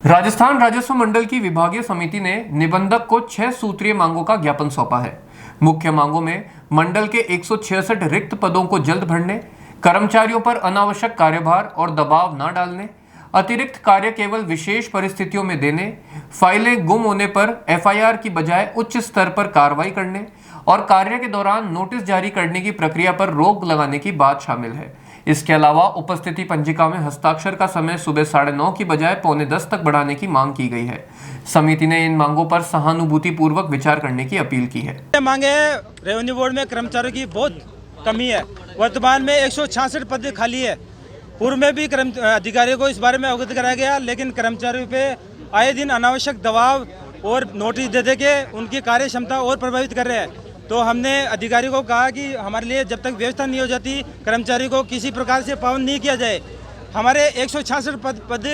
राजस्थान राजस्व मंडल की विभागीय समिति ने निबंधक को 6 सूत्रीय मांगों का ज्ञापन सौंपा है। मुख्य मांगों में मंडल के 166 रिक्त पदों को जल्द भरने, कर्मचारियों पर अनावश्यक कार्यभार और दबाव न डालने, अतिरिक्त कार्य केवल विशेष परिस्थितियों में देने, फाइलें गुम होने पर एफआईआर की बजाय उच्च स्तर पर कार्रवाई करने और कार्य के दौरान नोटिस जारी करने की प्रक्रिया पर रोक लगाने की बात शामिल है। इसके अलावा उपस्थिति पंजिका में हस्ताक्षर का समय सुबह 9:30 की बजाय 9:45 तक बढ़ाने की मांग की गई है। समिति ने इन मांगों पर सहानुभूतिपूर्वक विचार करने की अपील की है। मांगे रेवेन्यू बोर्ड में कर्मचारियों की बहुत कमी है। वर्तमान में 166 पद खाली है। पूर्व में भी अधिकारियों को इस बारे में अवगत कराया गया, लेकिन कर्मचारियों पे आए दिन अनावश्यक दबाव और नोटिस दे के उनकी कार्य क्षमता और प्रभावित कर रहे हैं। तो हमने अधिकारियों को कहा कि हमारे लिए जब तक व्यवस्था नहीं हो जाती, कर्मचारी को किसी प्रकार से पाबंद नहीं किया जाए। हमारे 166 पद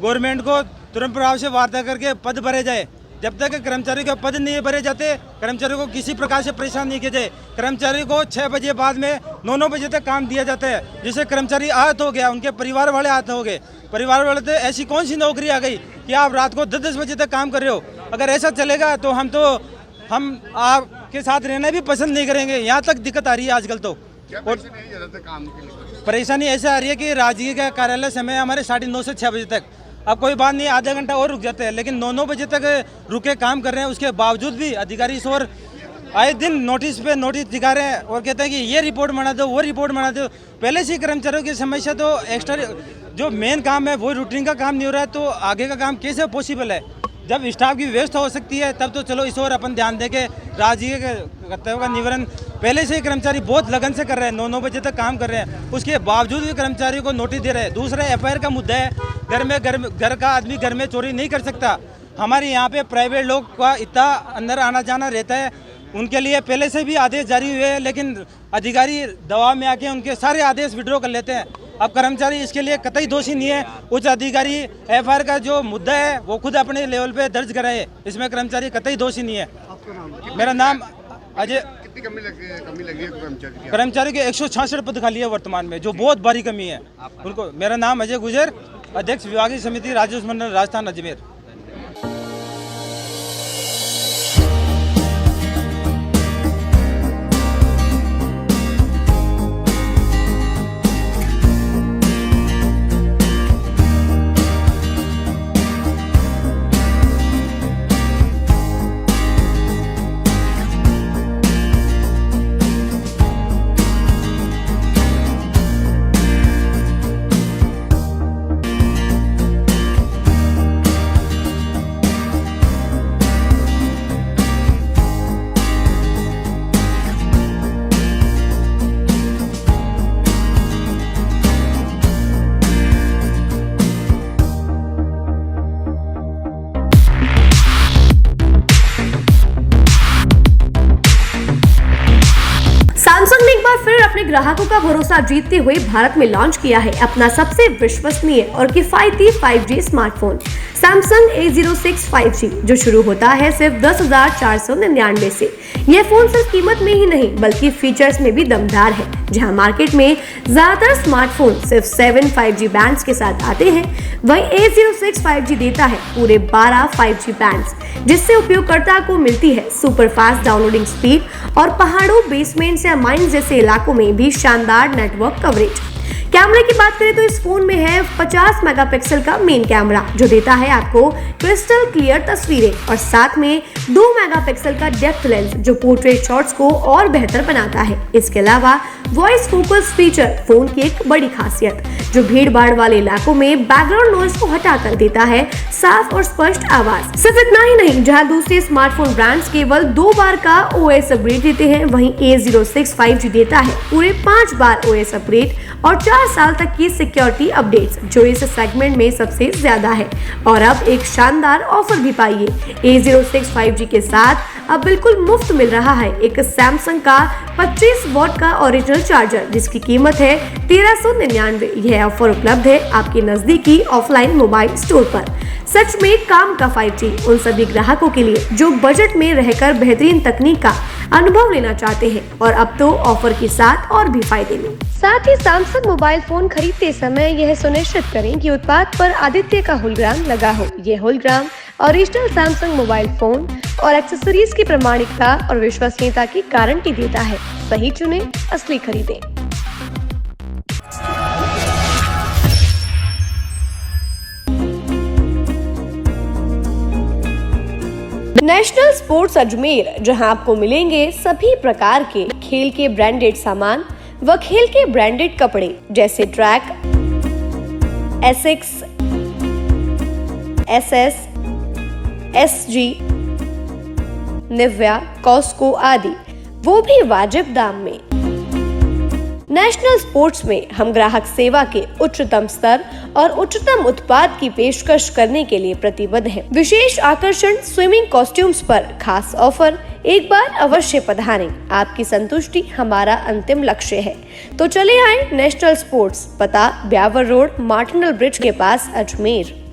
गवर्नमेंट को तुरंत प्रभाव से वार्ता करके पद भरे जाए। जब तक कर्मचारी के पद नहीं भरे जाते, कर्मचारियों को किसी प्रकार से परेशान नहीं किया जाए। कर्मचारी को 6 बजे बाद में 9 बजे तक काम दिया जाता है, जिससे कर्मचारी आहत हो गया, उनके परिवार वाले आहत हो गए। परिवार वाले तो ऐसी कौन सी नौकरी आ गई कि आप रात को 10-10 बजे तक काम कर रहे हो। अगर ऐसा चलेगा तो हम आपके साथ रहना भी पसंद नहीं करेंगे। यहाँ तक दिक्कत आ रही है आजकल। तो और परेशानी ऐसे आ रही है कि राज्य का कार्यालय समय हमारे 9:30 से 6 बजे तक। अब कोई बात नहीं, आधा घंटा और रुक जाते हैं, लेकिन 9 बजे तक रुके काम कर रहे हैं। उसके बावजूद भी अधिकारी इस और आए दिन नोटिस पे नोटिस दिखा रहे हैं और कहते हैं कि ये रिपोर्ट बना दो, वो रिपोर्ट बना दो। पहले से कर्मचारियों की समस्या तो एक्स्ट्रा जो मेन काम है वो रूटीन का काम नहीं हो रहा है, तो आगे का काम कैसे पॉसिबल है। जब स्टाफ की व्यवस्था हो सकती है तब तो चलो इस और अपन ध्यान देके राज्य के कर्तव्यों का निवारण पहले से ही कर्मचारी बहुत लगन से कर रहे हैं। 9 बजे तक काम कर रहे हैं, उसके बावजूद भी कर्मचारियों को नोटिस दे रहे हैं। दूसरा एफआईआर का मुद्दा है। घर का आदमी घर में चोरी नहीं कर सकता। हमारे यहाँ पे प्राइवेट लोग का इतना अंदर आना जाना रहता है, उनके लिए पहले से भी आदेश जारी हुए हैं, लेकिन अधिकारी दबाव में आके उनके सारे आदेश विड्रॉ कर लेते हैं। अब कर्मचारी इसके लिए कतई दोषी नहीं है। उच्च अधिकारी एफआईआर का जो मुद्दा है वो खुद अपने लेवल पे दर्ज कराए, इसमें कर्मचारी कतई दोषी नहीं है। मेरा नाम अजय। कितनी कमी लगी है कर्मचारी के 166 पद खाली है वर्तमान में, जो बहुत भारी कमी है उनको। मेरा नाम अजय गुजर, अध्यक्ष विभागीय समिति राजस्व मंडल राजस्थान अजमेर। सैमसंग ने एक बार फिर अपने ग्राहकों का भरोसा जीतते हुए भारत में लॉन्च किया है अपना सबसे विश्वसनीय और किफायती 5G smartphone Samsung A06 5G, जो शुरू होता है सिर्फ 10,499 से। यह फोन सिर्फ कीमत में ही नहीं बल्कि फीचर्स में भी दमदार है। जहां मार्केट में ज्यादातर स्मार्टफोन सिर्फ 7 5G बैंड्स के साथ आते हैं, वहीं A06 5G देता है पूरे 12 5G बैंड्स, जिससे उपयोगकर्ता को मिलती है सुपर फास्ट डाउनलोडिंग स्पीड और पहाड़ों, बेसमेंट या माइंस जैसे इलाकों में भी शानदार नेटवर्क कवरेज। कैमरे की बात करें तो इस फोन में है 50 मेगापिक्सल का मेन कैमरा, जो देता है आपको क्रिस्टल क्लियर तस्वीरें, और साथ में 2 मेगापिक्सल का डेप्थ लेंस, जो पोर्ट्रेट शॉट्स को और बेहतर बनाता है। इसके अलावा वॉइस फोकस फीचर फोन की एक बड़ी खासियत, जो भीड़ भाड़ वाले इलाकों में बैकग्राउंड नॉइज को हटाकर देता है साफ और स्पष्ट आवाज। सिर्फ इतना ही नहीं, जहां दूसरे स्मार्टफोन ब्रांड्स केवल 2 बार का OS अपग्रेड देते हैं, वहीं A06 5G देता है पूरे 5 बार OS अपग्रेड और 4 साल तक की सिक्योरिटी अपडेट्स, जो इस सेगमेंट में सबसे ज्यादा है। और अब एक शानदार ऑफर भी पाइए। A06 5G के साथ अब बिल्कुल मुफ्त मिल रहा है एक सैमसंग का 25 वॉट का ओरिजिनल चार्जर, जिसकी कीमत है 1399। यह ऑफर उपलब्ध है आपके नजदीकी ऑफलाइन मोबाइल स्टोर पर। सच में काम का 5G उन सभी ग्राहकों के लिए जो बजट में रहकर बेहतरीन तकनीक का अनुभव लेना चाहते हैं और अब तो ऑफर के साथ और भी फायदे में। साथ ही सैमसंग मोबाइल फोन खरीदते समय यह सुनिश्चित करें कि उत्पाद पर आदित्य का होलोग्राम लगा हो। ये hologram original Samsung mobile phone और एक्सेसरीज की प्रामाणिकता और विश्वसनीयता की गारंटी देता है। सही चुने, असली खरीदें। नेशनल स्पोर्ट्स अजमेर, जहां आपको मिलेंगे सभी प्रकार के खेल के ब्रांडेड सामान व खेल के ब्रांडेड कपड़े जैसे track, Asics, SS, SG, Nivia, Cosco आदि, वो भी वाजिब दाम में। नेशनल स्पोर्ट्स में हम ग्राहक सेवा के उच्चतम स्तर और उच्चतम उत्पाद की पेशकश करने के लिए प्रतिबद्ध हैं। विशेष आकर्षण स्विमिंग कॉस्ट्यूम्स पर खास ऑफर। एक बार अवश्य पधारें, आपकी संतुष्टि हमारा अंतिम लक्ष्य है। तो चले आए नेशनल स्पोर्ट्स, पता ब्यावर रोड, मार्टिनल ब्रिज के पास, अजमेर।